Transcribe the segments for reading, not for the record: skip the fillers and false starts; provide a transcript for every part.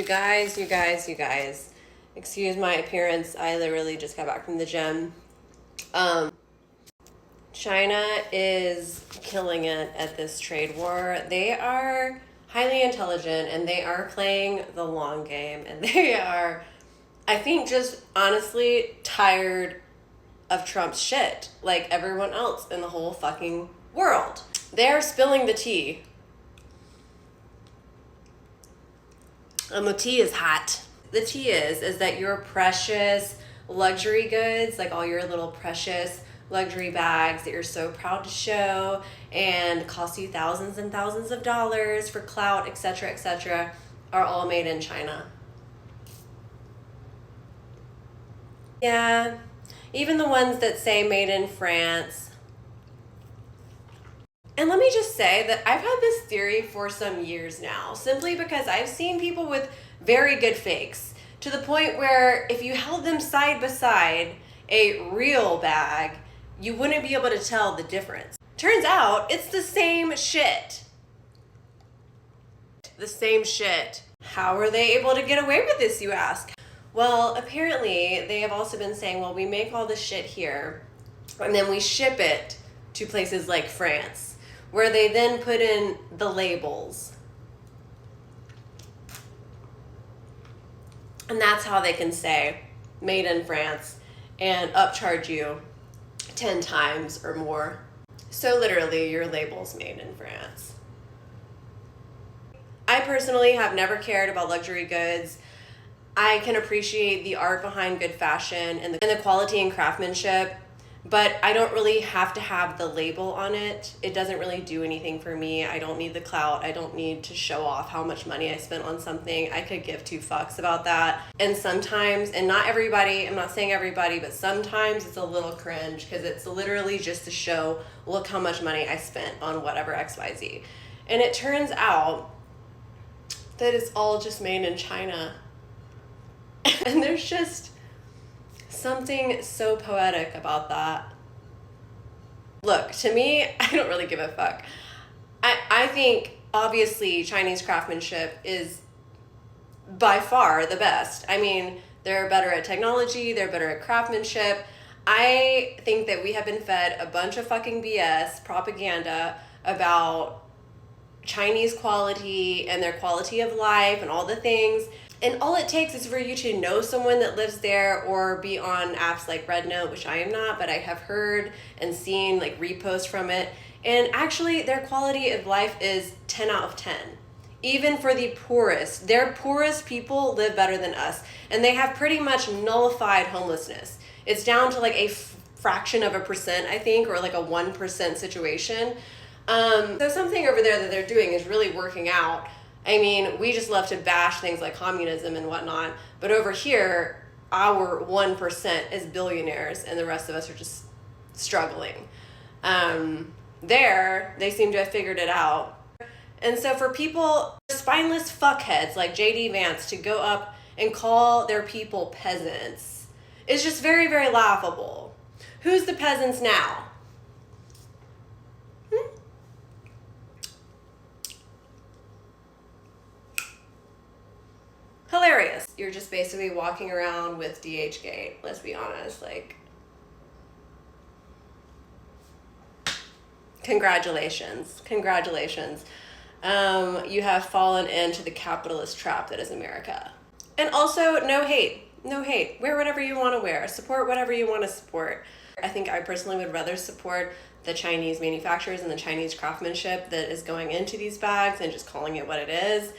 You guys. Excuse my appearance. I literally just got back from the gym. China is killing it at this trade war. They are highly intelligent and they are playing the long game, and they are, I think, just honestly tired of Trump's shit like everyone else in the whole fucking world. They're spilling the tea. And the tea is hot. The tea is that your precious luxury goods, like all your little precious luxury bags that you're so proud to show and cost you thousands and thousands of dollars for clout, etc., are all made in China. Yeah, even the ones that say made in France. And let me just say that I've had this theory for some years now, simply because I've seen people with very good fakes, to the point where if you held them side by side, a real bag, you wouldn't be able to tell the difference. Turns out it's the same shit. The same shit. How are they able to get away with this, you ask? Well, apparently they have also been saying, well, we make all this shit here and then we ship it to places like France, where they then put in the labels. And that's how they can say made in France and upcharge you 10 times or more. So literally, your label's made in France. I personally have never cared about luxury goods. I can appreciate the art behind good fashion and the quality and craftsmanship, but I don't really have to have the label on it. It doesn't really do anything for me. I don't need the clout. I don't need to show off how much money I spent on something. I could give two fucks about that. And sometimes, and not everybody, I'm not saying everybody, but sometimes it's a little cringe because it's literally just to show, look how much money I spent on whatever XYZ. And it turns out that it's all just made in China. And there's just something so poetic about that. Look, to me, I don't really give a fuck. I think, obviously, Chinese craftsmanship is by far the best. I mean, they're better at technology, they're better at craftsmanship. I think that we have been fed a bunch of fucking BS propaganda about Chinese quality and their quality of life and all the things. And all it takes is for you to know someone that lives there or be on apps like Rednote, which I am not, but I have heard and seen like reposts from it. And actually their quality of life is 10 out of 10. Even for the poorest, their poorest people live better than us. And they have pretty much nullified homelessness. It's down to like a fraction of a percent, I think, or like a 1% situation. So something over there that they're doing is really working out. I mean, we just love to bash things like communism and whatnot, but over here, our 1% is billionaires and the rest of us are just struggling. There, they seem to have figured it out. And so for people, spineless fuckheads like JD Vance to go up and call their people peasants is just very, very laughable. Who's the peasants now? Hilarious. You're just basically walking around with DHgate, let's be honest. Like, congratulations. You have fallen into the capitalist trap that is America. And also, no hate. Wear whatever you want to wear. Support whatever you want to support. I think I personally would rather support the Chinese manufacturers and the Chinese craftsmanship that is going into these bags and just calling it what it is.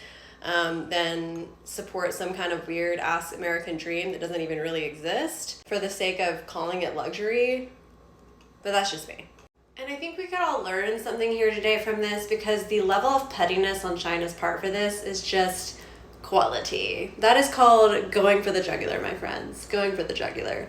Than support some kind of weird ass American dream that doesn't even really exist for the sake of calling it luxury. But that's just me. And I think we could all learn something here today from this, because the level of pettiness on China's part for this is just quality. That is called going for the jugular, my friends. Going for the jugular.